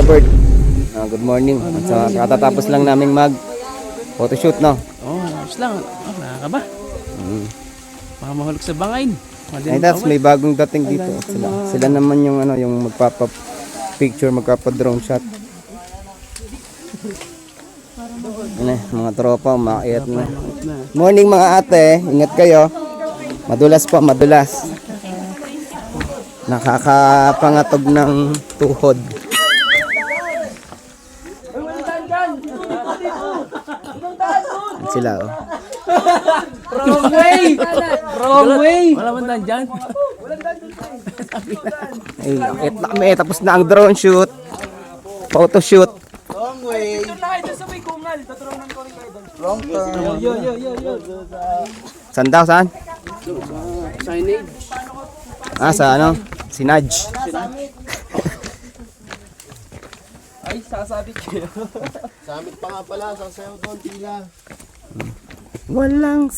Robert. Good morning. At katatapos lang naming mag photoshoot, no? Ayos lang. Nakakaba. Baka mahulog sa bangain. Ay, that's may bagong dating dito. Sila naman yung ano, yung magpapa-picture, magpapa-drone shot. Ano, mga tropa, umakyat na. Morning mga ate, ingat kayo. Madulas po, madulas. Nakakapangatog ng tuhod. Yan sila, oh. Wrong way! Wrong way! Wala man dan dyan. Ay, akit na kami. Tapos na ang drone shoot. Photo shoot. Wrong way. Wrong turn. Saan daw? Saan? Signage. Sa ano? Sinaj. Ay, sasabit kayo. Samit pa nga pala, sasayaw doon, tila. Walang